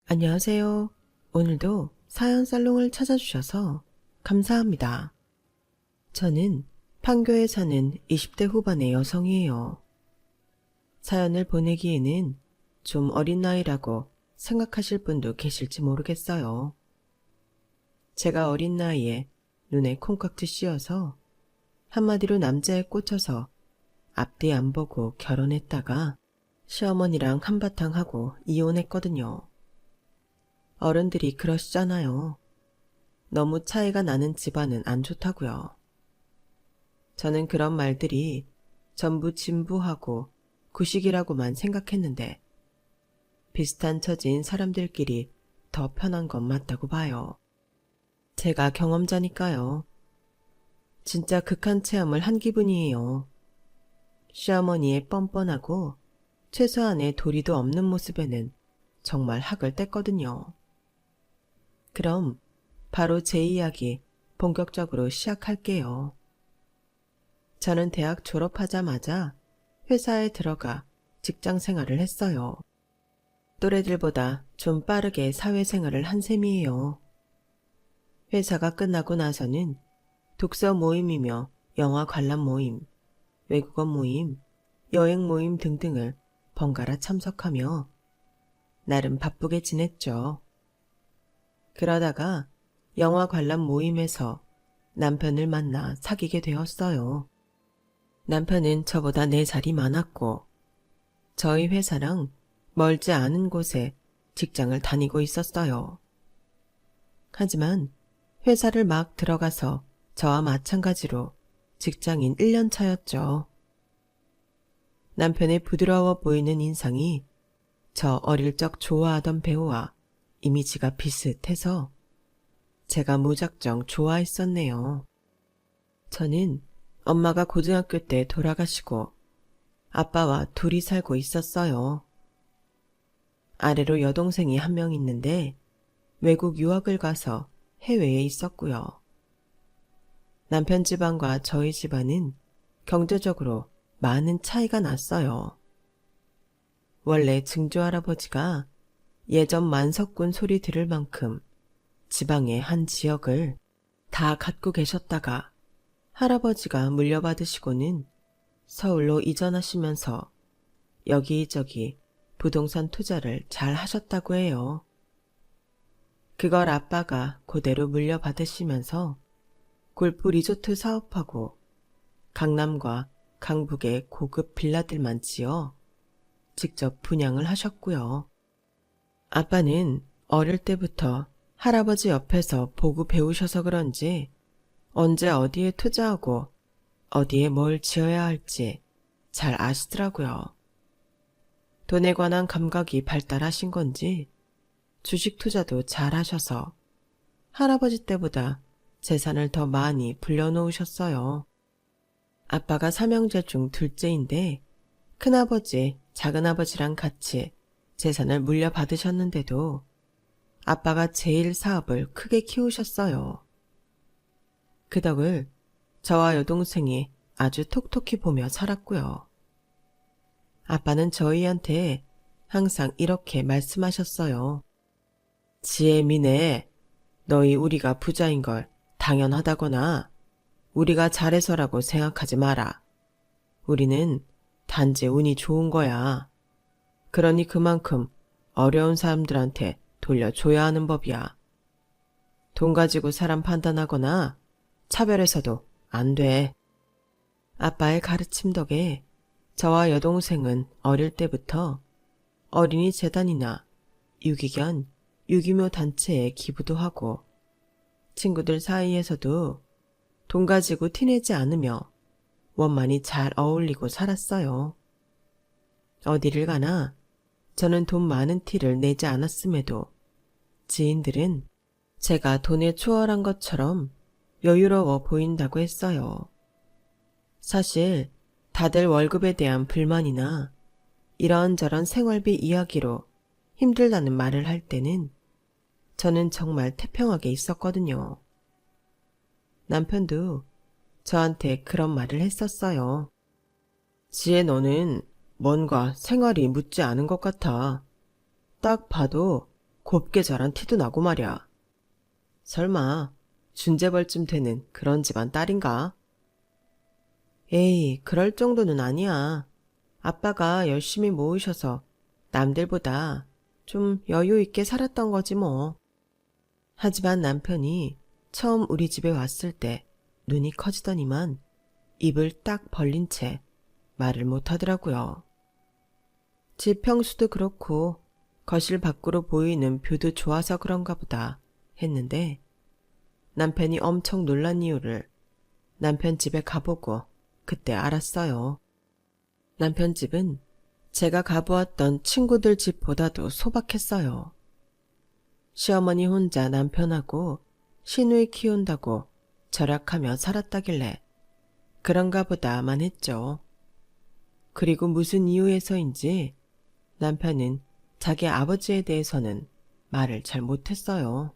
안녕하세요. 오늘도 사연 살롱을 찾아주셔서 감사합니다. 저는 판교에 사는 20대 후반의 여성이에요. 사연을 보내기에는 좀 어린 나이라고 생각하실 분도 계실지 모르겠어요. 제가 어린 나이에 눈에 콩깍지 씌어서 한마디로 남자에 꽂혀서 앞뒤 안 보고 결혼했다가 시어머니랑 한바탕 하고 이혼했거든요. 어른들이 그러시잖아요. 너무 차이가 나는 집안은 안 좋다고요. 저는 그런 말들이 전부 진부하고 구식이라고만 생각했는데 비슷한 처지인 사람들끼리 더 편한 건 맞다고 봐요. 제가 경험자니까요. 진짜 극한 체험을 한 기분이에요. 시어머니의 뻔뻔하고 최소한의 도리도 없는 모습에는 정말 학을 뗐거든요. 그럼 바로 제 이야기 본격적으로 시작할게요. 저는 대학 졸업하자마자 회사에 들어가 직장 생활을 했어요. 또래들보다 좀 빠르게 사회생활을 한 셈이에요. 회사가 끝나고 나서는 독서 모임이며 영화 관람 모임, 외국어 모임, 여행 모임 등등을 번갈아 참석하며 나름 바쁘게 지냈죠. 그러다가 영화 관람 모임에서 남편을 만나 사귀게 되었어요. 남편은 저보다 4살이 많았고 저희 회사랑 멀지 않은 곳에 직장을 다니고 있었어요. 하지만 회사를 막 들어가서 저와 마찬가지로 직장인 1년 차였죠. 남편의 부드러워 보이는 인상이 저 어릴 적 좋아하던 배우와 이미지가 비슷해서 제가 무작정 좋아했었네요. 저는 엄마가 고등학교 때 돌아가시고 아빠와 둘이 살고 있었어요. 아래로 여동생이 한 명 있는데 외국 유학을 가서 해외에 있었고요. 남편 집안과 저희 집안은 경제적으로 많은 차이가 났어요. 원래 증조할아버지가 예전 만석군 소리 들을 만큼 지방의 한 지역을 다 갖고 계셨다가 할아버지가 물려받으시고는 서울로 이전하시면서 여기저기 부동산 투자를 잘 하셨다고 해요. 그걸 아빠가 그대로 물려받으시면서 골프 리조트 사업하고 강남과 강북에 고급 빌라들만 지어 직접 분양을 하셨고요. 아빠는 어릴 때부터 할아버지 옆에서 보고 배우셔서 그런지 언제 어디에 투자하고 어디에 뭘 지어야 할지 잘 아시더라고요. 돈에 관한 감각이 발달하신 건지 주식 투자도 잘 하셔서 할아버지 때보다 재산을 더 많이 불려놓으셨어요. 아빠가 삼형제 중 둘째인데 큰아버지, 작은아버지랑 같이 재산을 물려받으셨는데도 아빠가 제일 사업을 크게 키우셨어요. 그 덕을 저와 여동생이 아주 톡톡히 보며 살았고요. 아빠는 저희한테 항상 이렇게 말씀하셨어요. 지혜미네, 너희 우리가 부자인 걸 당연하다거나 우리가 잘해서라고 생각하지 마라. 우리는 단지 운이 좋은 거야. 그러니 그만큼 어려운 사람들한테 돌려줘야 하는 법이야. 돈 가지고 사람 판단하거나 차별해서도 안 돼. 아빠의 가르침 덕에 저와 여동생은 어릴 때부터 어린이 재단이나 유기견, 유기묘 단체에 기부도 하고 친구들 사이에서도 돈 가지고 티내지 않으며 원만히 잘 어울리고 살았어요. 어디를 가나 저는 돈 많은 티를 내지 않았음에도 지인들은 제가 돈에 추월한 것처럼 여유로워 보인다고 했어요. 사실 다들 월급에 대한 불만이나 이런저런 생활비 이야기로 힘들다는 말을 할 때는 저는 정말 태평하게 있었거든요. 남편도 저한테 그런 말을 했었어요. 지혜 너는 뭔가 생활이 묻지 않은 것 같아. 딱 봐도 곱게 자란 티도 나고 말이야. 설마 준재벌쯤 되는 그런 집안 딸인가? 에이, 그럴 정도는 아니야. 아빠가 열심히 모으셔서 남들보다 좀 여유 있게 살았던 거지 뭐. 하지만 남편이 처음 우리 집에 왔을 때 눈이 커지더니만 입을 딱 벌린 채 말을 못 하더라고요. 집 평수도 그렇고 거실 밖으로 보이는 뷰도 좋아서 그런가 보다 했는데 남편이 엄청 놀란 이유를 남편 집에 가보고 그때 알았어요. 남편 집은 제가 가보았던 친구들 집보다도 소박했어요. 시어머니 혼자 남편하고 시누이 키운다고 절약하며 살았다길래 그런가 보다만 했죠. 그리고 무슨 이유에서인지 남편은 자기 아버지에 대해서는 말을 잘 못했어요.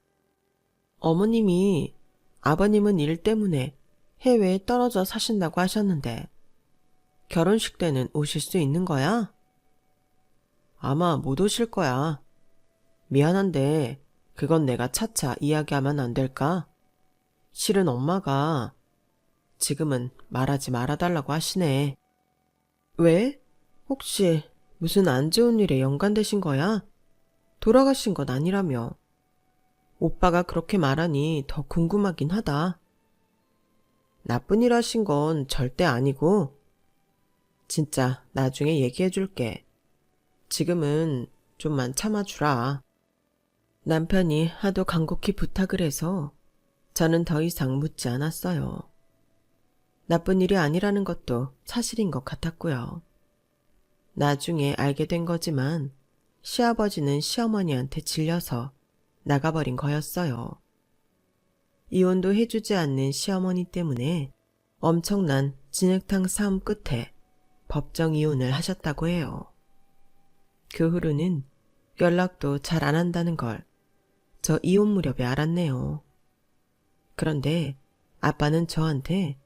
어머님이 아버님은 일 때문에 해외에 떨어져 사신다고 하셨는데 결혼식 때는 오실 수 있는 거야? 아마 못 오실 거야. 미안한데 그건 내가 차차 이야기하면 안 될까? 실은 엄마가 지금은 말하지 말아달라고 하시네. 왜? 혹시 무슨 안 좋은 일에 연관되신 거야? 돌아가신 건 아니라며. 오빠가 그렇게 말하니 더 궁금하긴 하다. 나쁜 일 하신 건 절대 아니고 진짜 나중에 얘기해 줄게. 지금은 좀만 참아주라. 남편이 하도 간곡히 부탁을 해서 저는 더 이상 묻지 않았어요. 나쁜 일이 아니라는 것도 사실인 것 같았고요. 나중에 알게 된 거지만 시아버지는 시어머니한테 질려서 나가버린 거였어요. 이혼도 해주지 않는 시어머니 때문에 엄청난 진흙탕 싸움 끝에 법정 이혼을 하셨다고 해요. 그 후로는 연락도 잘 안 한다는 걸 저 이혼 무렵에 알았네요. 그런데 아빠는 저한테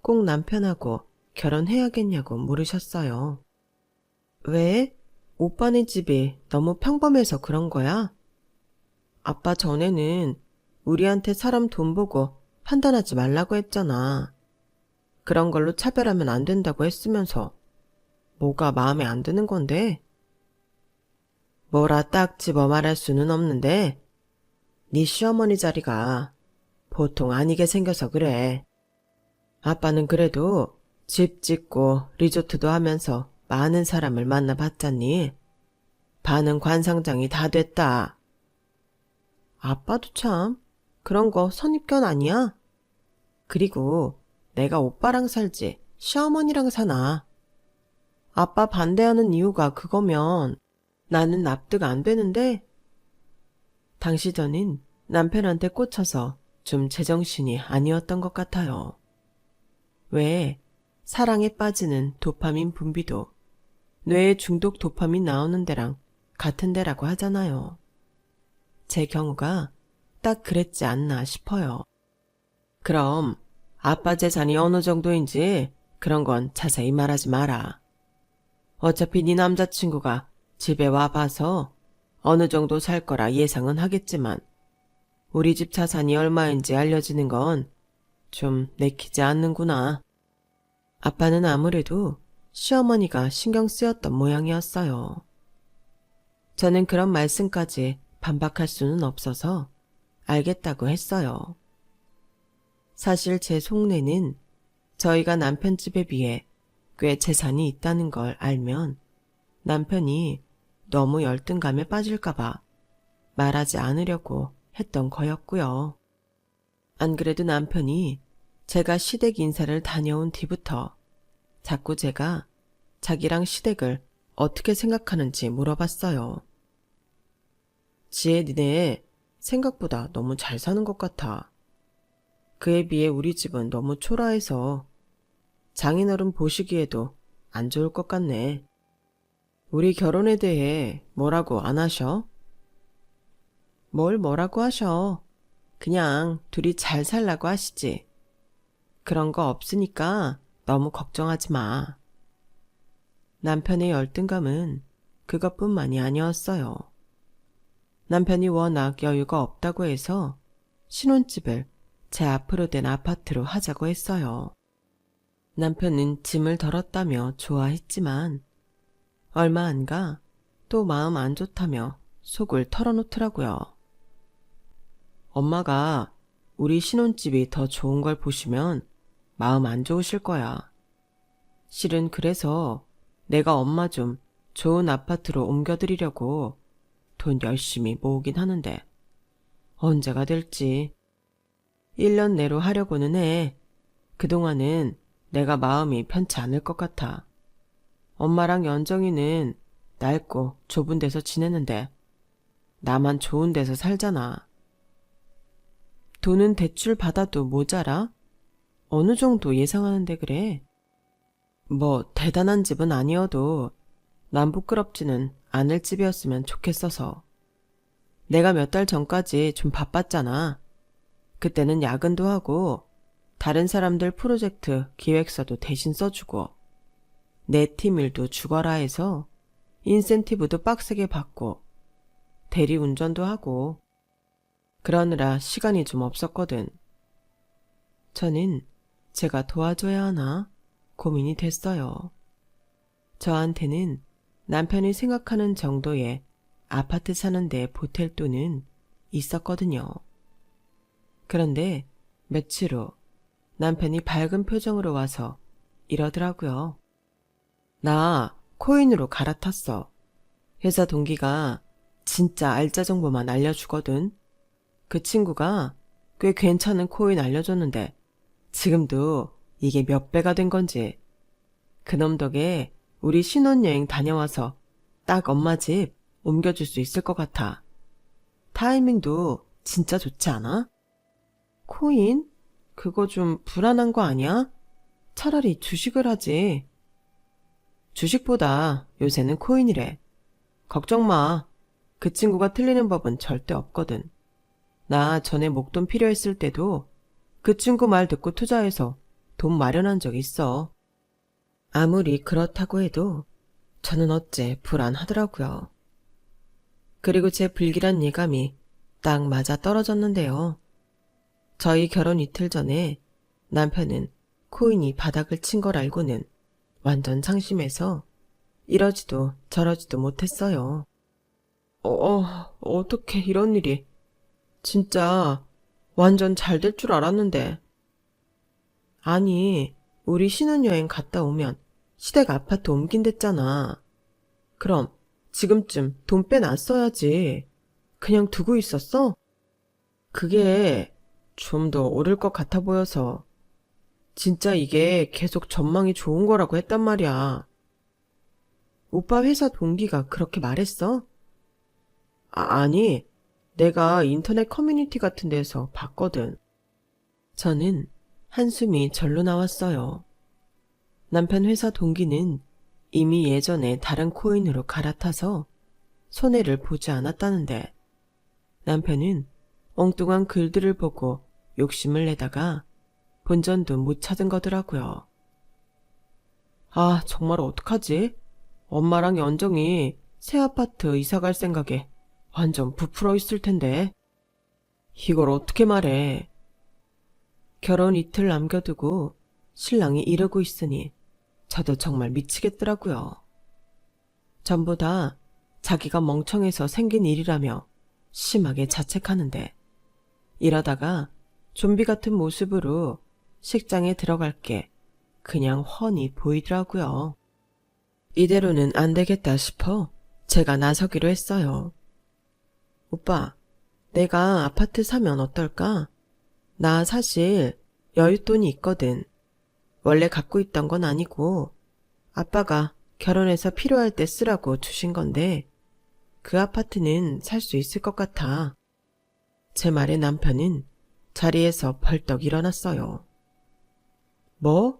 꼭 남편하고 결혼해야겠냐고 물으셨어요. 왜? 오빠네 집이 너무 평범해서 그런 거야? 아빠 전에는 우리한테 사람 돈 보고 판단하지 말라고 했잖아. 그런 걸로 차별하면 안 된다고 했으면서 뭐가 마음에 안 드는 건데? 뭐라 딱 집어 말할 수는 없는데 네 시어머니 자리가 보통 아니게 생겨서 그래. 아빠는 그래도 집 짓고 리조트도 하면서 많은 사람을 만나봤잖니. 반은 관상장이 다 됐다. 아빠도 참 그런 거 선입견 아니야? 그리고 내가 오빠랑 살지 시어머니랑 사나. 아빠 반대하는 이유가 그거면 나는 납득 안 되는데? 당시 저는 남편한테 꽂혀서 좀 제정신이 아니었던 것 같아요. 왜 사랑에 빠지는 도파민 분비도 뇌에 중독 도파민 나오는 데랑 같은 데라고 하잖아요. 제 경우가 딱 그랬지 않나 싶어요. 그럼 아빠 재산이 어느 정도인지 그런 건 자세히 말하지 마라. 어차피 네 남자친구가 집에 와봐서 어느 정도 살 거라 예상은 하겠지만 우리 집 자산이 얼마인지 알려지는 건 좀 내키지 않는구나. 아빠는 아무래도 시어머니가 신경 쓰였던 모양이었어요. 저는 그런 말씀까지 반박할 수는 없어서 알겠다고 했어요. 사실 제 속내는 저희가 남편 집에 비해 꽤 재산이 있다는 걸 알면 남편이 너무 열등감에 빠질까봐 말하지 않으려고 했던 거였고요. 안 그래도 남편이 제가 시댁 인사를 다녀온 뒤부터 자꾸 제가 자기랑 시댁을 어떻게 생각하는지 물어봤어요. 지혜 니네 생각보다 너무 잘 사는 것 같아. 그에 비해 우리 집은 너무 초라해서 장인어른 보시기에도 안 좋을 것 같네. 우리 결혼에 대해 뭐라고 안 하셔? 뭘 뭐라고 하셔. 그냥 둘이 잘 살라고 하시지. 그런 거 없으니까 너무 걱정하지 마. 남편의 열등감은 그것뿐만이 아니었어요. 남편이 워낙 여유가 없다고 해서 신혼집을 제 앞으로 된 아파트로 하자고 했어요. 남편은 짐을 덜었다며 좋아했지만 얼마 안 가 또 마음 안 좋다며 속을 털어놓더라고요. 엄마가 우리 신혼집이 더 좋은 걸 보시면 마음 안 좋으실 거야. 실은 그래서 내가 엄마 좀 좋은 아파트로 옮겨드리려고 돈 열심히 모으긴 하는데 언제가 될지. 1년 내로 하려고는 해. 그동안은 내가 마음이 편치 않을 것 같아. 엄마랑 연정이는 낡고 좁은 데서 지내는데 나만 좋은 데서 살잖아. 돈은 대출 받아도 모자라? 어느 정도 예상하는데 그래? 뭐 대단한 집은 아니어도 난 부끄럽지는 않을 집이었으면 좋겠어서. 내가 몇 달 전까지 좀 바빴잖아. 그때는 야근도 하고 다른 사람들 프로젝트 기획서도 대신 써주고 내 팀 일도 죽어라 해서 인센티브도 빡세게 받고 대리운전도 하고 그러느라 시간이 좀 없었거든. 저는 제가 도와줘야 하나 고민이 됐어요. 저한테는 남편이 생각하는 정도의 아파트 사는데 보탤 돈은 있었거든요. 그런데 며칠 후 남편이 밝은 표정으로 와서 이러더라고요. 나 코인으로 갈아탔어. 회사 동기가 진짜 알짜 정보만 알려주거든. 그 친구가 꽤 괜찮은 코인 알려줬는데 지금도 이게 몇 배가 된 건지. 그놈 덕에 우리 신혼여행 다녀와서 딱 엄마 집 옮겨줄 수 있을 것 같아. 타이밍도 진짜 좋지 않아? 코인? 그거 좀 불안한 거 아니야? 차라리 주식을 하지. 주식보다 요새는 코인이래. 걱정 마. 그 친구가 틀리는 법은 절대 없거든. 나 전에 목돈 필요했을 때도 그 친구 말 듣고 투자해서 돈 마련한 적 있어. 아무리 그렇다고 해도 저는 어째 불안하더라고요. 그리고 제 불길한 예감이 딱 맞아 떨어졌는데요. 저희 결혼 이틀 전에 남편은 코인이 바닥을 친 걸 알고는 완전 상심해서 이러지도 저러지도 못했어요. 어떻게 이런 일이. 진짜 완전 잘 될 줄 알았는데. 아니, 우리 신혼여행 갔다 오면 시댁 아파트 옮긴댔잖아. 그럼 지금쯤 돈 빼놨어야지. 그냥 두고 있었어? 그게 좀 더 오를 것 같아 보여서. 진짜 이게 계속 전망이 좋은 거라고 했단 말이야. 오빠 회사 동기가 그렇게 말했어? 아니, 내가 인터넷 커뮤니티 같은 데서 봤거든. 저는 한숨이 절로 나왔어요. 남편 회사 동기는 이미 예전에 다른 코인으로 갈아타서 손해를 보지 않았다는데 남편은 엉뚱한 글들을 보고 욕심을 내다가 본전도 못 찾은 거더라고요. 아, 정말 어떡하지? 엄마랑 연정이 새 아파트 이사 갈 생각에 완전 부풀어 있을 텐데. 이걸 어떻게 말해. 결혼 이틀 남겨두고 신랑이 이러고 있으니 저도 정말 미치겠더라고요. 전부 다 자기가 멍청해서 생긴 일이라며 심하게 자책하는데 이러다가 좀비 같은 모습으로 식장에 들어갈 게 그냥 훤히 보이더라고요. 이대로는 안 되겠다 싶어 제가 나서기로 했어요. 오빠, 내가 아파트 사면 어떨까? 나 사실 여윳돈이 있거든. 원래 갖고 있던 건 아니고 아빠가 결혼해서 필요할 때 쓰라고 주신 건데 그 아파트는 살 수 있을 것 같아. 제 말에 남편은 자리에서 벌떡 일어났어요. 뭐?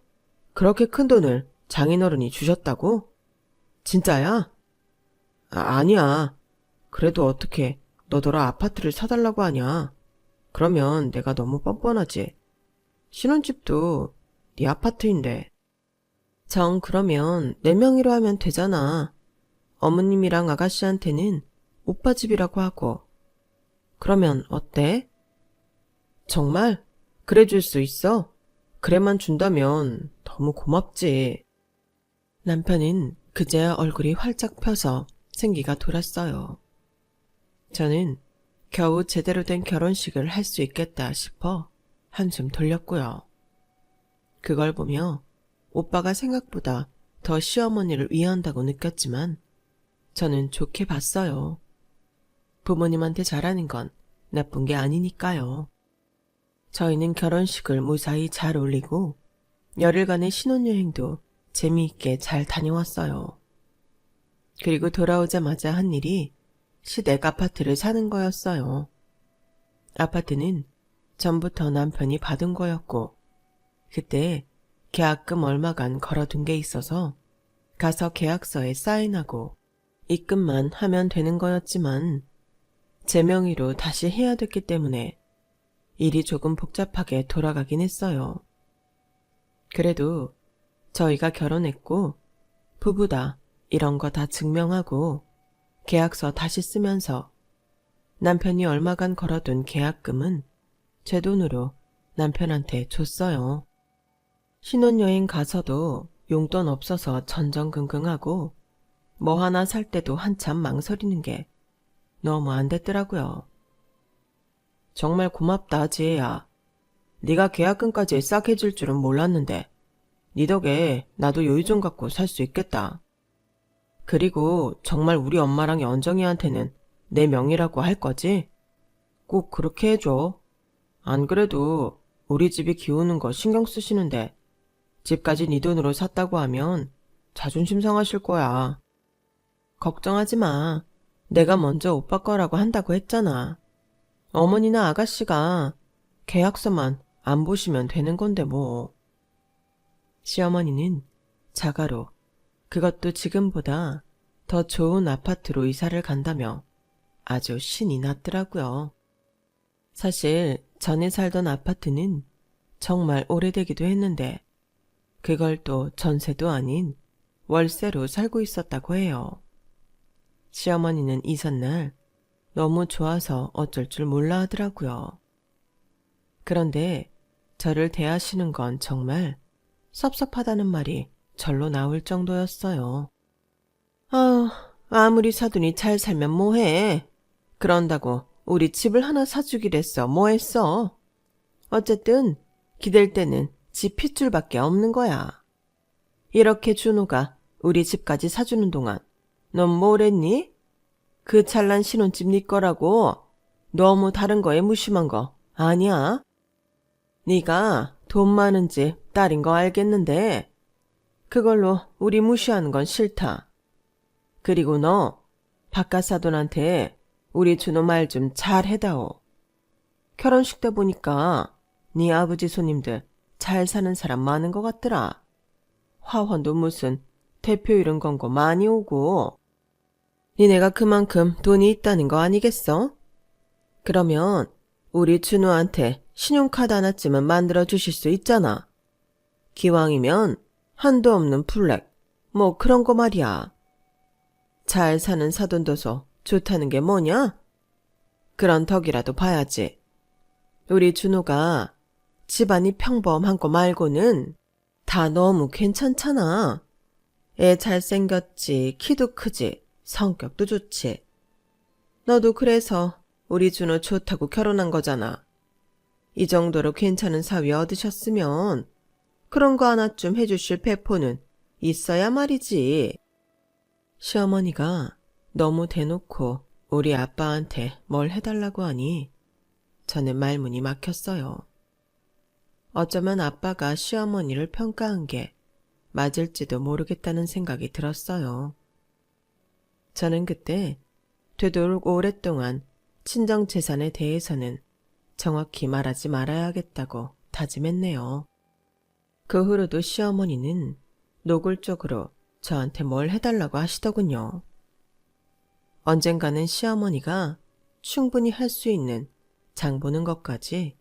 그렇게 큰 돈을 장인어른이 주셨다고? 진짜야? 아니야. 그래도 어떻게 너더러 아파트를 사달라고 하냐. 그러면 내가 너무 뻔뻔하지. 신혼집도 네 아파트인데. 정 그러면 4명이로 하면 되잖아. 어머님이랑 아가씨한테는 오빠 집이라고 하고 그러면 어때? 정말? 그래 줄 수 있어? 그래만 준다면 너무 고맙지. 남편은 그제야 얼굴이 활짝 펴서 생기가 돌았어요. 저는 겨우 제대로 된 결혼식을 할 수 있겠다 싶어 한숨 돌렸고요. 그걸 보며 오빠가 생각보다 더 시어머니를 위한다고 느꼈지만 저는 좋게 봤어요. 부모님한테 잘하는 건 나쁜 게 아니니까요. 저희는 결혼식을 무사히 잘 올리고 열흘간의 신혼여행도 재미있게 잘 다녀왔어요. 그리고 돌아오자마자 한 일이 시댁 아파트를 사는 거였어요. 아파트는 전부터 남편이 받은 거였고 그때 계약금 얼마간 걸어둔 게 있어서 가서 계약서에 사인하고 입금만 하면 되는 거였지만 제 명의로 다시 해야 됐기 때문에 일이 조금 복잡하게 돌아가긴 했어요. 그래도 저희가 결혼했고 부부다 이런 거 다 증명하고 계약서 다시 쓰면서 남편이 얼마간 걸어둔 계약금은 제 돈으로 남편한테 줬어요. 신혼여행 가서도 용돈 없어서 전전긍긍하고 뭐 하나 살 때도 한참 망설이는 게 너무 안 됐더라고요. 정말 고맙다, 지혜야. 네가 계약금까지 싹 해줄 줄은 몰랐는데 네 덕에 나도 여유 좀 갖고 살 수 있겠다. 그리고 정말 우리 엄마랑 연정이한테는 내 명의라고 할 거지? 꼭 그렇게 해줘. 안 그래도 우리 집이 기우는 거 신경 쓰시는데 집까지 네 돈으로 샀다고 하면 자존심 상하실 거야. 걱정하지 마. 내가 먼저 오빠 거라고 한다고 했잖아. 어머니나 아가씨가 계약서만 안 보시면 되는 건데 뭐. 시어머니는 자가로 그것도 지금보다 더 좋은 아파트로 이사를 간다며 아주 신이 났더라고요. 사실 전에 살던 아파트는 정말 오래되기도 했는데 그걸 또 전세도 아닌 월세로 살고 있었다고 해요. 시어머니는 이삿날 너무 좋아서 어쩔 줄 몰라 하더라고요. 그런데 저를 대하시는 건 정말 섭섭하다는 말이 절로 나올 정도였어요. 아무리 사돈이 잘 살면 뭐해. 그런다고 우리 집을 하나 사주기랬어. 뭐했어. 어쨌든 기댈 때는 집 핏줄밖에 없는 거야. 이렇게 준호가 우리 집까지 사주는 동안 넌 뭘 했니? 그 찰난 신혼집 네 거라고 너무 다른 거에 무심한 거 아니야? 네가 돈 많은 집 딸인 거 알겠는데 그걸로 우리 무시하는 건 싫다. 그리고 너 바깥 사돈한테 우리 준호 말 좀 잘 해다오. 결혼식 때 보니까 네 아버지 손님들 잘 사는 사람 많은 것 같더라. 화환도 무슨 대표 이런 건 거 많이 오고. 니네가 그만큼 돈이 있다는 거 아니겠어? 그러면 우리 준호한테 신용카드 하나쯤은 만들어 주실 수 있잖아. 기왕이면 한도 없는 블랙, 뭐 그런 거 말이야. 잘 사는 사돈도서 좋다는 게 뭐냐? 그런 덕이라도 봐야지. 우리 준호가 집안이 평범한 거 말고는 다 너무 괜찮잖아. 애 잘생겼지, 키도 크지, 성격도 좋지. 너도 그래서 우리 준호 좋다고 결혼한 거잖아. 이 정도로 괜찮은 사위 얻으셨으면 그런 거 하나쯤 해주실 배포는 있어야 말이지. 시어머니가 너무 대놓고 우리 아빠한테 뭘 해달라고 하니 저는 말문이 막혔어요. 어쩌면 아빠가 시어머니를 평가한 게 맞을지도 모르겠다는 생각이 들었어요. 저는 그때 되도록 오랫동안 친정재산에 대해서는 정확히 말하지 말아야겠다고 다짐했네요. 그 후로도 시어머니는 노골적으로 저한테 뭘 해달라고 하시더군요. 언젠가는 시어머니가 충분히 할 수 있는 장 보는 것까지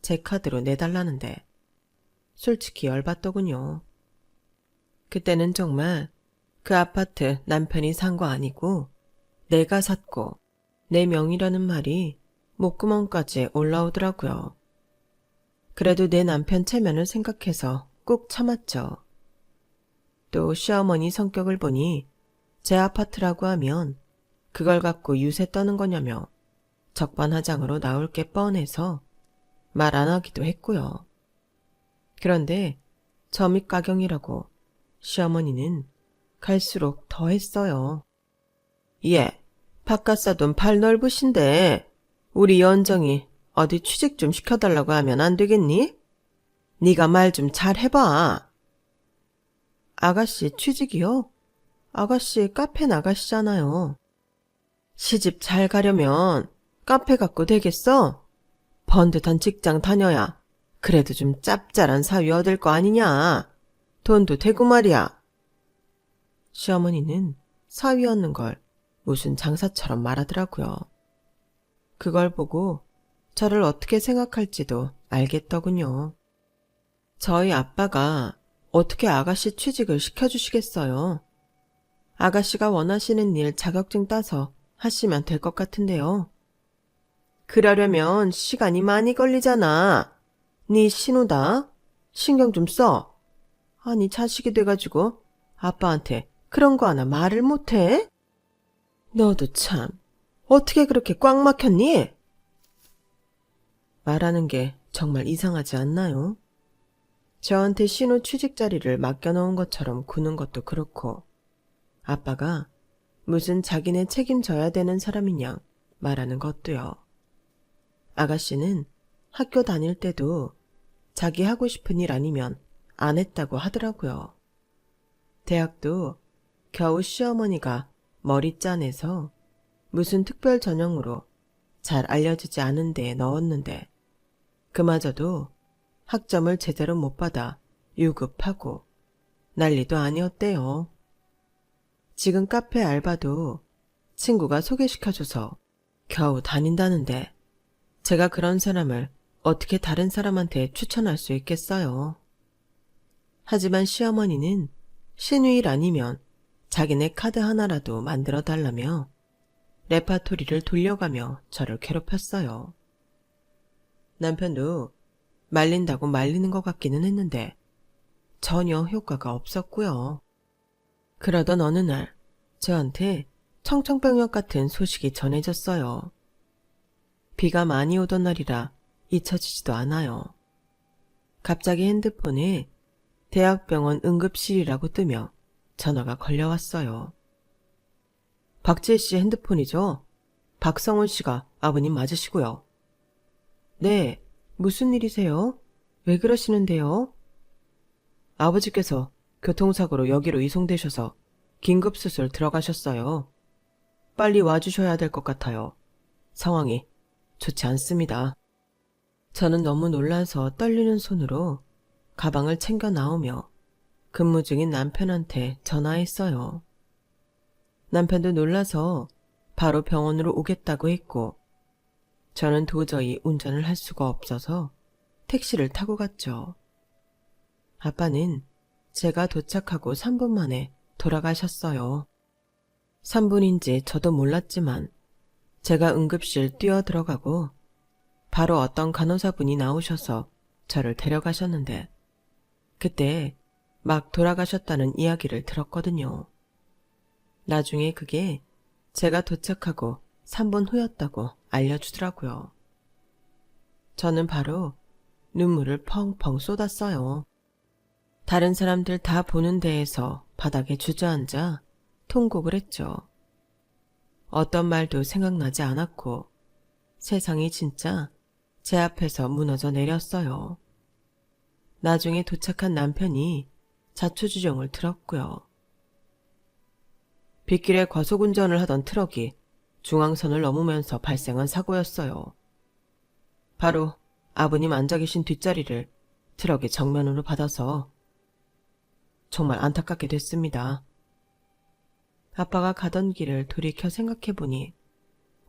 제 카드로 내달라는데 솔직히 열받더군요. 그때는 정말 그 아파트 남편이 산 거 아니고 내가 샀고 내 명의라는 말이 목구멍까지 올라오더라고요. 그래도 내 남편 체면을 생각해서 꾹 참았죠. 또 시어머니 성격을 보니 제 아파트라고 하면 그걸 갖고 유세 떠는 거냐며 적반하장으로 나올 게 뻔해서 말 안 하기도 했고요. 그런데 점입가경이라고 시어머니는 갈수록 더 했어요. 예, 바깥사돈 발 넓으신데 우리 연정이 어디 취직 좀 시켜달라고 하면 안 되겠니? 네가 말 좀 잘 해봐. 아가씨 취직이요? 아가씨 카페 나가시잖아요. 시집 잘 가려면 카페 갖고 되겠어? 번듯한 직장 다녀야 그래도 좀 짭짤한 사위 얻을 거 아니냐. 돈도 되고 말이야. 시어머니는 사위 얻는 걸 무슨 장사처럼 말하더라고요. 그걸 보고 저를 어떻게 생각할지도 알겠더군요. 저희 아빠가 어떻게 아가씨 취직을 시켜주시겠어요? 아가씨가 원하시는 일 자격증 따서 하시면 될 것 같은데요. 그러려면 시간이 많이 걸리잖아. 네 신우다. 신경 좀 써. 아니 자식이 돼가지고 아빠한테 그런 거 하나 말을 못해? 너도 참 어떻게 그렇게 꽉 막혔니? 말하는 게 정말 이상하지 않나요? 저한테 신우 취직 자리를 맡겨놓은 것처럼 구는 것도 그렇고 아빠가 무슨 자기네 책임져야 되는 사람인 양 말하는 것도요. 아가씨는 학교 다닐 때도 자기 하고 싶은 일 아니면 안 했다고 하더라고요. 대학도 겨우 시어머니가 머리 짜내서 무슨 특별 전형으로 잘 알려지지 않은 데에 넣었는데 그마저도 학점을 제대로 못 받아 유급하고 난리도 아니었대요. 지금 카페 알바도 친구가 소개시켜줘서 겨우 다닌다는데 제가 그런 사람을 어떻게 다른 사람한테 추천할 수 있겠어요. 하지만 시어머니는 신우일 아니면 자기네 카드 하나라도 만들어 달라며 레파토리를 돌려가며 저를 괴롭혔어요. 남편도 말린다고 말리는 것 같기는 했는데 전혀 효과가 없었고요. 그러던 어느 날 저한테 청천벽력 같은 소식이 전해졌어요. 비가 많이 오던 날이라 잊혀지지도 않아요. 갑자기 핸드폰에 대학병원 응급실이라고 뜨며 전화가 걸려왔어요. 박지혜 씨 핸드폰이죠? 박성훈 씨가 아버님 맞으시고요. 네, 무슨 일이세요? 왜 그러시는데요? 아버지께서 교통사고로 여기로 이송되셔서 긴급수술 들어가셨어요. 빨리 와주셔야 될 것 같아요. 상황이 좋지 않습니다. 저는 너무 놀라서 떨리는 손으로 가방을 챙겨 나오며 근무 중인 남편한테 전화했어요. 남편도 놀라서 바로 병원으로 오겠다고 했고 저는 도저히 운전을 할 수가 없어서 택시를 타고 갔죠. 아빠는 제가 도착하고 3분 만에 돌아가셨어요. 3분인지 저도 몰랐지만 제가 응급실 뛰어 들어가고 바로 어떤 간호사분이 나오셔서 저를 데려가셨는데 그때 막 돌아가셨다는 이야기를 들었거든요. 나중에 그게 제가 도착하고 3분 후였다고 알려주더라고요. 저는 바로 눈물을 펑펑 쏟았어요. 다른 사람들 다 보는 데에서 바닥에 주저앉아 통곡을 했죠. 어떤 말도 생각나지 않았고 세상이 진짜 제 앞에서 무너져 내렸어요. 나중에 도착한 남편이 자초지종을 들었고요. 빗길에 과속운전을 하던 트럭이 중앙선을 넘으면서 발생한 사고였어요. 바로 아버님 앉아 계신 뒷자리를 트럭이 정면으로 받아서 정말 안타깝게 됐습니다. 아빠가 가던 길을 돌이켜 생각해보니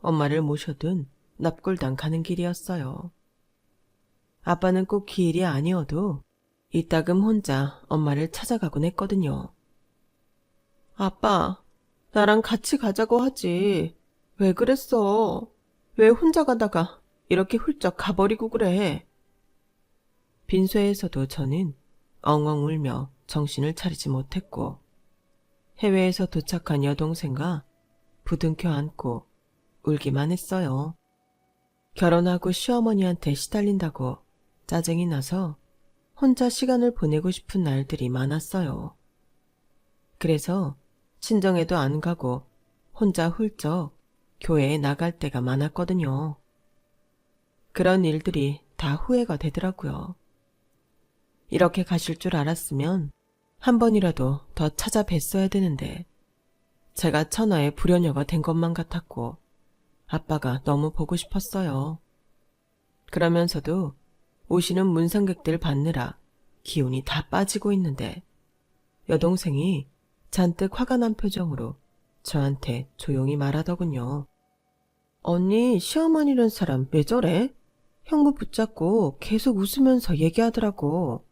엄마를 모셔둔 납골당 가는 길이었어요. 아빠는 꼭 길이 아니어도 이따금 혼자 엄마를 찾아가곤 했거든요. 아빠, 나랑 같이 가자고 하지. 왜 그랬어? 왜 혼자 가다가 이렇게 훌쩍 가버리고 그래? 빈소에서도 저는 엉엉 울며 정신을 차리지 못했고 해외에서 도착한 여동생과 부둥켜 안고 울기만 했어요. 결혼하고 시어머니한테 시달린다고 짜증이 나서 혼자 시간을 보내고 싶은 날들이 많았어요. 그래서 친정에도 안 가고 혼자 훌쩍 교회에 나갈 때가 많았거든요. 그런 일들이 다 후회가 되더라고요. 이렇게 가실 줄 알았으면 한 번이라도 더 찾아뵀어야 되는데 제가 천하의 불효녀가 된 것만 같았고 아빠가 너무 보고 싶었어요. 그러면서도 오시는 문상객들 받느라 기운이 다 빠지고 있는데 여동생이 잔뜩 화가 난 표정으로 저한테 조용히 말하더군요. 언니, 시어머니란 사람 왜 저래? 형부 붙잡고 계속 웃으면서 얘기하더라고.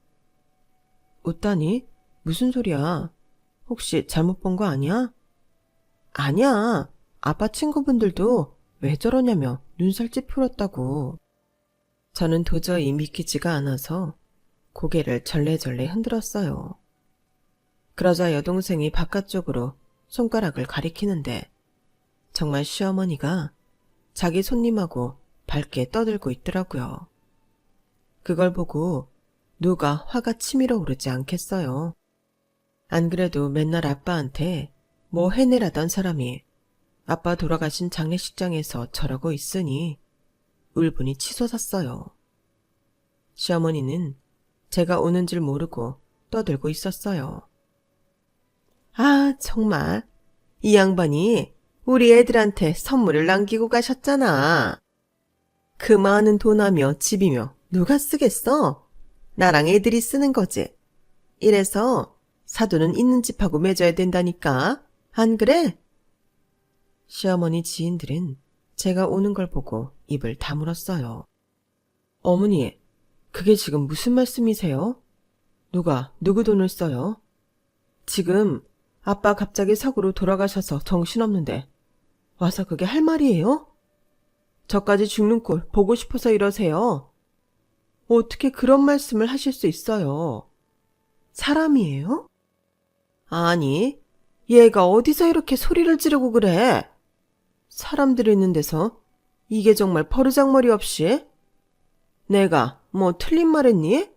웃다니? 무슨 소리야? 혹시 잘못 본 거 아니야? 아니야. 아빠 친구분들도 왜 저러냐며 눈살 찌푸렸다고. 저는 도저히 믿기지가 않아서 고개를 절레절레 흔들었어요. 그러자 여동생이 바깥쪽으로 손가락을 가리키는데 정말 시어머니가 자기 손님하고 밝게 떠들고 있더라고요. 그걸 보고 누가 화가 치밀어 오르지 않겠어요. 안 그래도 맨날 아빠한테 뭐 해내라던 사람이 아빠 돌아가신 장례식장에서 저러고 있으니 울분이 치솟았어요. 시어머니는 제가 오는 줄 모르고 떠들고 있었어요. 아, 정말. 이 양반이 우리 애들한테 선물을 남기고 가셨잖아. 그 많은 돈하며 집이며 누가 쓰겠어? 나랑 애들이 쓰는 거지. 이래서 사돈은 있는 집하고 맺어야 된다니까. 안 그래? 시어머니 지인들은 제가 오는 걸 보고 입을 다물었어요. 어머니, 그게 지금 무슨 말씀이세요? 누가 누구 돈을 써요? 지금 아빠 갑자기 사고로 돌아가셔서 정신없는데 와서 그게 할 말이에요? 저까지 죽는 꼴 보고 싶어서 이러세요. 어떻게 그런 말씀을 하실 수 있어요? 사람이에요? 아니, 얘가 어디서 이렇게 소리를 지르고 그래? 사람들 있는 데서 이게 정말 버르장머리 없이? 내가 뭐 틀린 말 했니?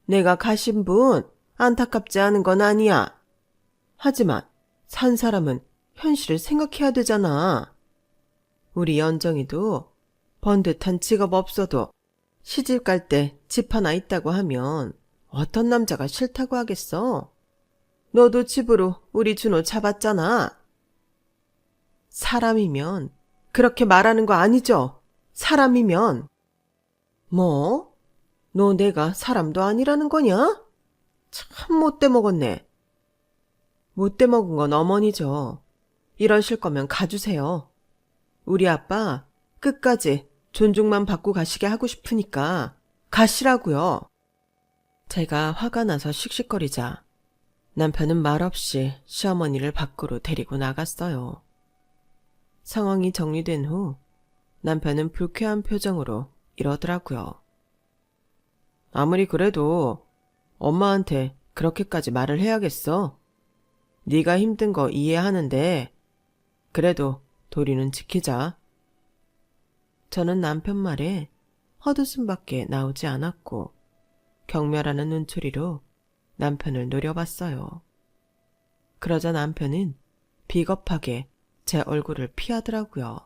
내가 가신 분 안타깝지 않은 건 아니야. 하지만 산 사람은 현실을 생각해야 되잖아. 우리 연정이도 번듯한 직업 없어도 시집 갈 때 집 하나 있다고 하면 어떤 남자가 싫다고 하겠어? 너도 집으로 우리 준호 잡았잖아. 사람이면 그렇게 말하는 거 아니죠? 사람이면. 뭐? 너 내가 사람도 아니라는 거냐? 참 못돼 먹었네. 못돼 먹은 건 어머니죠. 이러실 거면 가주세요. 우리 아빠 끝까지 존중만 받고 가시게 하고 싶으니까 가시라고요. 제가 화가 나서 씩씩거리자 남편은 말없이 시어머니를 밖으로 데리고 나갔어요. 상황이 정리된 후 남편은 불쾌한 표정으로 이러더라고요. 아무리 그래도 엄마한테 그렇게까지 말을 해야겠어? 네가 힘든 거 이해하는데 그래도 도리는 지키자. 저는 남편 말에 헛웃음밖에 나오지 않았고 경멸하는 눈초리로 남편을 노려봤어요. 그러자 남편은 비겁하게 제 얼굴을 피하더라고요.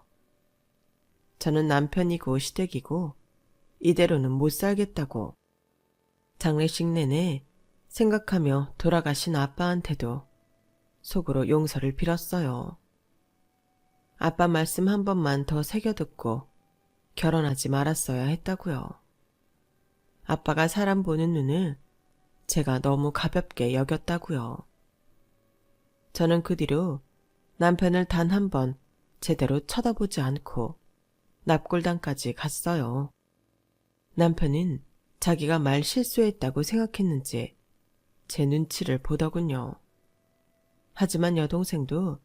저는 남편이고 시댁이고 이대로는 못 살겠다고 장례식 내내 생각하며 돌아가신 아빠한테도 속으로 용서를 빌었어요. 아빠 말씀 한 번만 더 새겨듣고 결혼하지 말았어야 했다고요. 아빠가 사람 보는 눈을 제가 너무 가볍게 여겼다고요. 저는 그 뒤로 남편을 단 한 번 제대로 쳐다보지 않고 납골당까지 갔어요. 남편은 자기가 말 실수했다고 생각했는지 제 눈치를 보더군요. 하지만 여동생도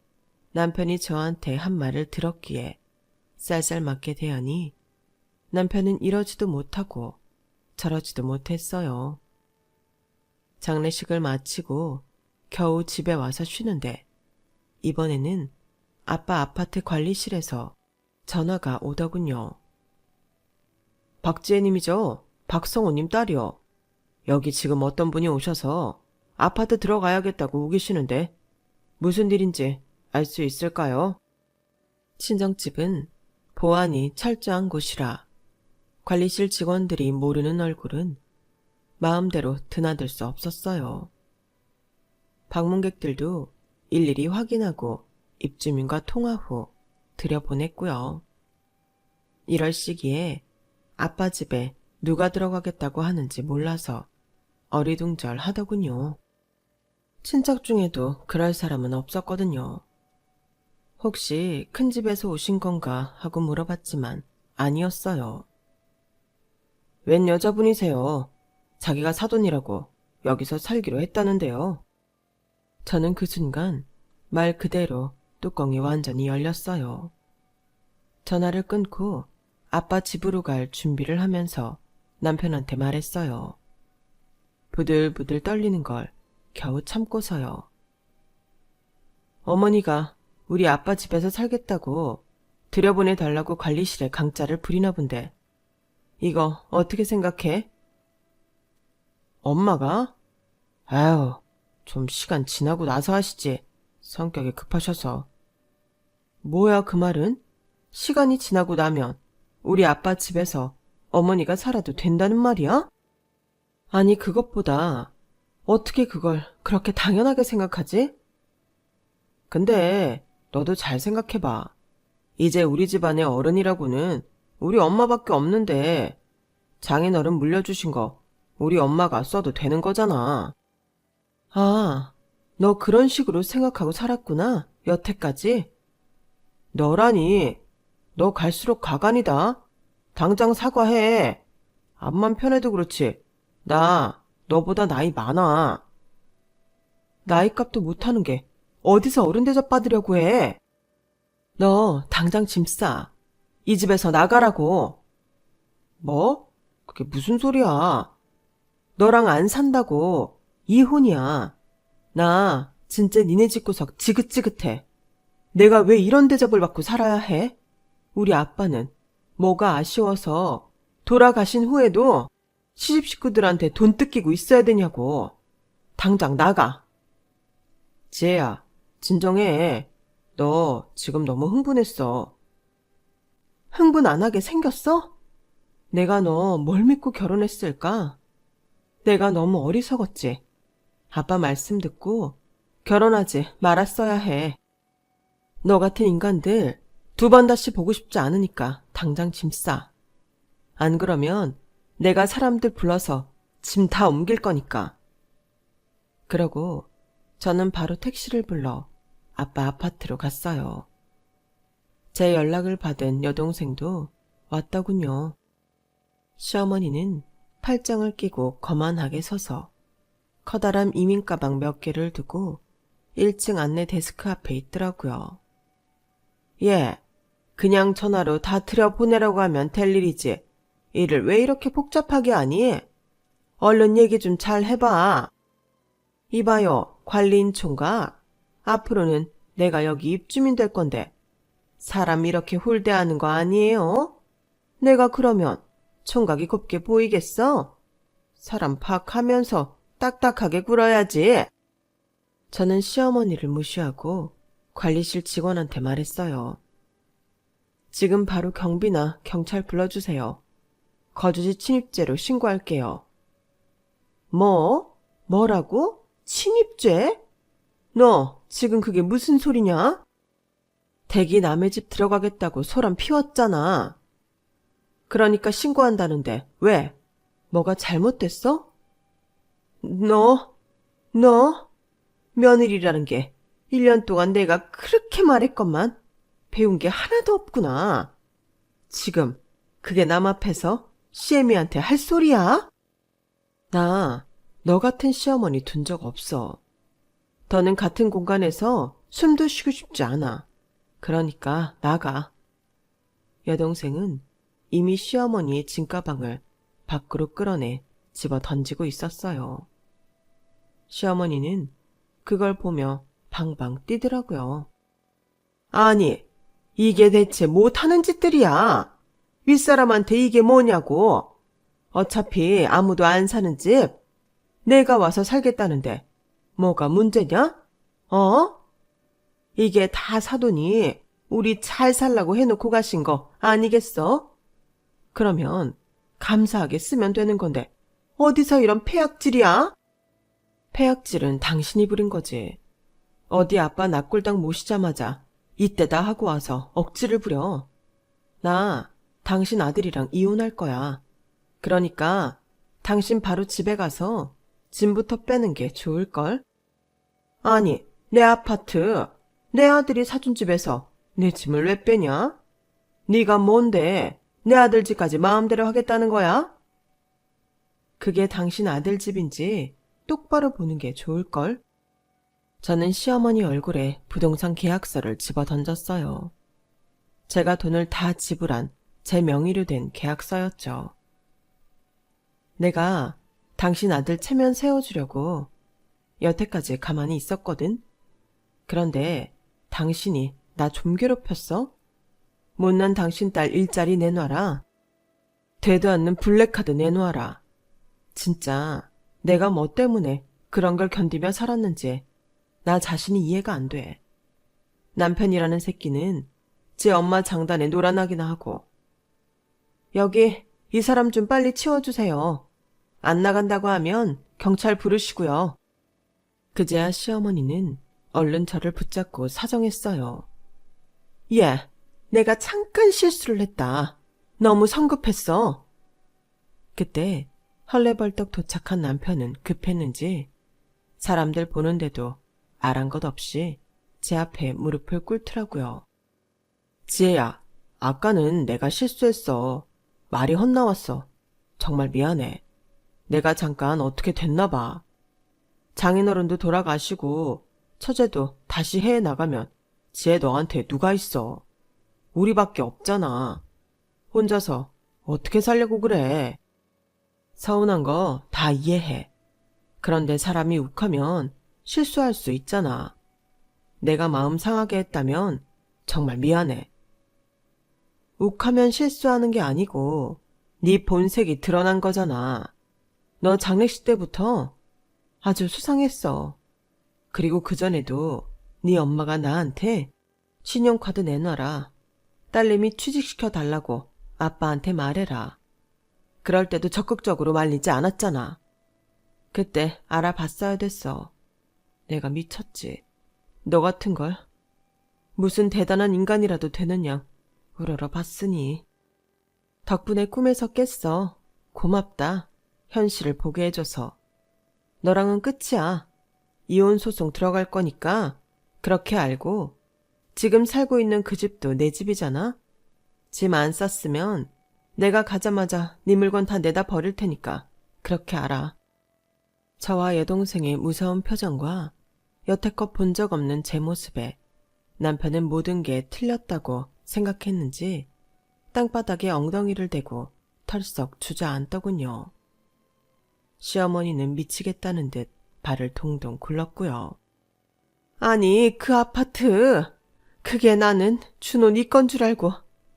남편이 저한테 한 말을 들었기에 쌀쌀맞게 대하니 남편은 이러지도 못하고 저러지도 못했어요. 장례식을 마치고 겨우 집에 와서 쉬는데 이번에는 아빠 아파트 관리실에서 전화가 오더군요. 박지혜님이죠? 박성호님 딸이요. 여기 지금 어떤 분이 오셔서 아파트 들어가야겠다고 우기시는데 무슨 일인지 알 수 있을까요? 친정집은 보안이 철저한 곳이라 관리실 직원들이 모르는 얼굴은 마음대로 드나들 수 없었어요. 방문객들도 일일이 확인하고 입주민과 통화 후 들여보냈고요. 이럴 시기에 아빠 집에 누가 들어가겠다고 하는지 몰라서 어리둥절하더군요. 친척 중에도 그럴 사람은 없었거든요. 혹시 큰 집에서 오신 건가 하고 물어봤지만 아니었어요. 웬 여자분이세요? 자기가 사돈이라고 여기서 살기로 했다는데요. 저는 그 순간 말 그대로 뚜껑이 완전히 열렸어요. 전화를 끊고 아빠 집으로 갈 준비를 하면서 남편한테 말했어요. 부들부들 떨리는 걸 겨우 참고서요. 어머니가 우리 아빠 집에서 살겠다고 들여보내달라고 관리실에 강짜를 부리나 본데 이거 어떻게 생각해? 엄마가? 아유, 좀 시간 지나고 나서 하시지. 성격이 급하셔서. 뭐야 그 말은? 시간이 지나고 나면 우리 아빠 집에서 어머니가 살아도 된다는 말이야? 아니 그것보다 어떻게 그걸 그렇게 당연하게 생각하지? 근데 너도 잘 생각해봐. 이제 우리 집안의 어른이라고는 우리 엄마밖에 없는데 장인어른 물려주신 거 우리 엄마가 써도 되는 거잖아. 아, 너 그런 식으로 생각하고 살았구나, 여태까지. 너라니, 너 갈수록 가관이다. 당장 사과해. 앞만 편해도 그렇지. 나 너보다 나이 많아. 나이값도 못하는 게 어디서 어른 대접 받으려고 해. 너 당장 짐 싸. 이 집에서 나가라고. 뭐? 그게 무슨 소리야. 너랑 안 산다고. 이혼이야. 나 진짜 니네 집 구석 지긋지긋해. 내가 왜 이런 대접을 받고 살아야 해? 우리 아빠는 뭐가 아쉬워서 돌아가신 후에도 시집 식구들한테 돈 뜯기고 있어야 되냐고. 당장 나가. 지혜야, 진정해. 너 지금 너무 흥분했어. 흥분 안 하게 생겼어? 내가 너 뭘 믿고 결혼했을까? 내가 너무 어리석었지. 아빠 말씀 듣고 결혼하지 말았어야 해. 너 같은 인간들 두 번 다시 보고 싶지 않으니까 당장 짐 싸. 안 그러면 내가 사람들 불러서 짐 다 옮길 거니까. 그러고 저는 바로 택시를 불러 아빠 아파트로 갔어요. 제 연락을 받은 여동생도 왔더군요. 시어머니는 팔짱을 끼고 거만하게 서서 커다란 이민가방 몇 개를 두고 1층 안내 데스크 앞에 있더라고요. 예, 그냥 전화로 다 들여보내라고 하면 될 일이지. 일을 왜 이렇게 복잡하게 하니? 얼른 얘기 좀 잘 해봐. 이봐요, 관리인 총각. 앞으로는 내가 여기 입주민 될 건데 사람 이렇게 홀대하는 거 아니에요? 내가 그러면 총각이 곱게 보이겠어? 사람 파악하면서 딱딱하게 굴어야지. 저는 시어머니를 무시하고 관리실 직원한테 말했어요. 지금 바로 경비나 경찰 불러주세요. 거주지 침입죄로 신고할게요. 뭐? 뭐라고? 침입죄? 너 지금 그게 무슨 소리냐? 댁이 남의 집 들어가겠다고 소란 피웠잖아. 그러니까 신고한다는데 왜? 뭐가 잘못됐어? 너 며느리라는 게 1년 동안 내가 그렇게 말했건만 배운 게 하나도 없구나. 지금 그게 남 앞에서 시애미한테 할 소리야? 나 너 같은 시어머니 둔 적 없어. 더는 같은 공간에서 숨도 쉬고 싶지 않아. 그러니까 나가. 여동생은 이미 시어머니의 짐가방을 밖으로 끌어내 집어 던지고 있었어요. 시어머니는 그걸 보며 방방 뛰더라고요. 아니, 이게 대체 못하는 짓들이야. 윗사람한테 이게 뭐냐고. 어차피 아무도 안 사는 집 내가 와서 살겠다는데 뭐가 문제냐? 어? 이게 다 사돈이 우리 잘 살라고 해놓고 가신 거 아니겠어? 그러면 감사하게 쓰면 되는 건데 어디서 이런 폐악질이야? 폐악질은 당신이 부린 거지. 어디 아빠 낙골당 모시자마자 이때다 하고 와서 억지를 부려. 나 당신 아들이랑 이혼할 거야. 그러니까 당신 바로 집에 가서 짐부터 빼는 게 좋을걸? 아니, 내 아파트, 내 아들이 사준 집에서 내 짐을 왜 빼냐? 네가 뭔데 내 아들 집까지 마음대로 하겠다는 거야? 그게 당신 아들 집인지 똑바로 보는 게 좋을걸? 저는 시어머니 얼굴에 부동산 계약서를 집어 던졌어요. 제가 돈을 다 지불한 제 명의로 된 계약서였죠. 내가 당신 아들 체면 세워주려고 여태까지 가만히 있었거든. 그런데 당신이 나 좀 괴롭혔어? 못난 당신 딸 일자리 내놔라. 되도 않는 블랙카드 내놓아라. 진짜 내가 뭐 때문에 그런 걸 견디며 살았는지 나 자신이 이해가 안 돼. 남편이라는 새끼는 제 엄마 장단에 놀아나기나 하고. 여기 이 사람 좀 빨리 치워주세요. 안 나간다고 하면 경찰 부르시고요. 그제야 시어머니는 얼른 저를 붙잡고 사정했어요. 예, 내가 잠깐 실수를 했다. 너무 성급했어. 그때 헐레벌떡 도착한 남편은 급했는지 사람들 보는데도 아랑곳없이 제 앞에 무릎을 꿇더라고요. 지혜야, 아까는 내가 실수했어. 말이 헛나왔어. 정말 미안해. 내가 잠깐 어떻게 됐나 봐. 장인어른도 돌아가시고 처제도 다시 해외 나가면 지혜 너한테 누가 있어. 우리밖에 없잖아. 혼자서 어떻게 살려고 그래. 서운한 거 다 이해해. 그런데 사람이 욱하면 실수할 수 있잖아. 내가 마음 상하게 했다면 정말 미안해. 욱하면 실수하는 게 아니고 네 본색이 드러난 거잖아. 너 장례식 때부터 아주 수상했어. 그리고 그전에도 네 엄마가 나한테 신용카드 내놔라. 딸내미 취직시켜 달라고 아빠한테 말해라. 그럴 때도 적극적으로 말리지 않았잖아. 그때 알아봤어야 됐어. 내가 미쳤지. 너 같은 걸 무슨 대단한 인간이라도 되느냐 우러러봤으니. 덕분에 꿈에서 깼어. 고맙다. 현실을 보게 해줘서. 너랑은 끝이야. 이혼 소송 들어갈 거니까 그렇게 알고. 지금 살고 있는 그 집도 내 집이잖아. 짐 안 쌌으면 내가 가자마자 네 물건 다 내다 버릴 테니까 그렇게 알아. 저와 여동생의 무서운 표정과 여태껏 본 적 없는 제 모습에 남편은 모든 게 틀렸다고 생각했는지 땅바닥에 엉덩이를 대고 털썩 주저앉더군요. 시어머니는 미치겠다는 듯 발을 동동 굴렀고요. 아니, 그 아파트 그게 나는 준호 네 건 줄 알고.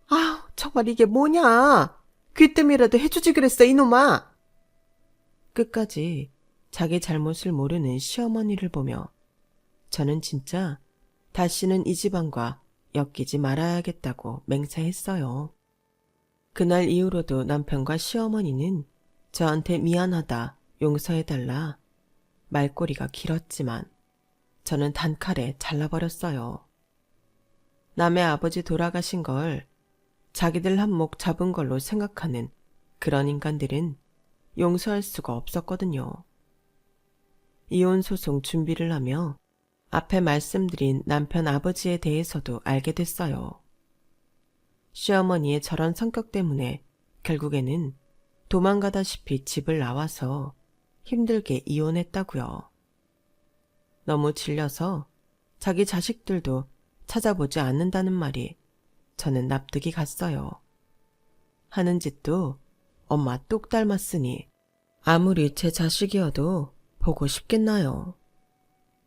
아우, 정말 이게 뭐냐. 귀뜸이라도 해주지 그랬어, 이놈아. 끝까지 자기 잘못을 모르는 시어머니를 보며 저는 진짜 다시는 이 집안과 엮이지 말아야겠다고 맹세했어요. 그날 이후로도 남편과 시어머니는 저한테 미안하다, 용서해달라 말꼬리가 길었지만 저는 단칼에 잘라버렸어요. 남의 아버지 돌아가신 걸 자기들 한몫 잡은 걸로 생각하는 그런 인간들은 용서할 수가 없었거든요. 이혼 소송 준비를 하며 앞에 말씀드린 남편 아버지에 대해서도 알게 됐어요. 시어머니의 저런 성격 때문에 결국에는 도망가다시피 집을 나와서 힘들게 이혼했다고요. 너무 질려서 자기 자식들도 찾아보지 않는다는 말이 저는 납득이 갔어요. 하는 짓도 엄마 똑 닮았으니 아무리 제 자식이어도 보고 싶겠나요?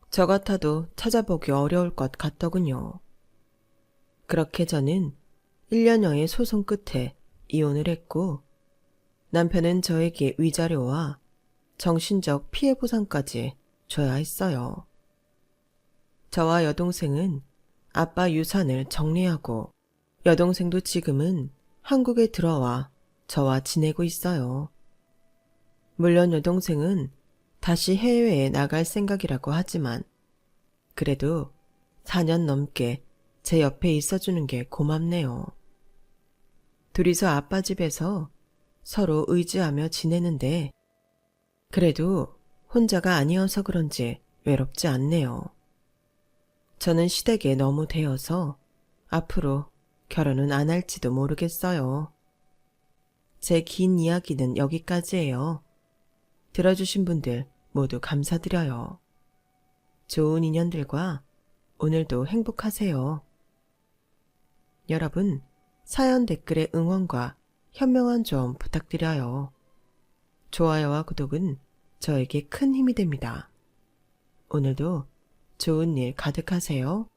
저 같아도 찾아보기 어려울 것 같더군요. 그렇게 저는 1년여의 소송 끝에 이혼을 했고 남편은 저에게 위자료와 정신적 피해 보상까지 줘야 했어요. 저와 여동생은 아빠 유산을 정리하고 여동생도 지금은 한국에 들어와 저와 지내고 있어요. 물론 여동생은 다시 해외에 나갈 생각이라고 하지만 그래도 4년 넘게 제 옆에 있어주는 게 고맙네요. 둘이서 아빠 집에서 서로 의지하며 지내는데 그래도 혼자가 아니어서 그런지 외롭지 않네요. 저는 시댁에 너무 대어서 앞으로 결혼은 안 할지도 모르겠어요. 제 긴 이야기는 여기까지예요. 들어주신 분들 모두 감사드려요. 좋은 인연들과 오늘도 행복하세요. 여러분, 사연 댓글에 응원과 현명한 조언 부탁드려요. 좋아요와 구독은 저에게 큰 힘이 됩니다. 오늘도 좋은 일 가득하세요.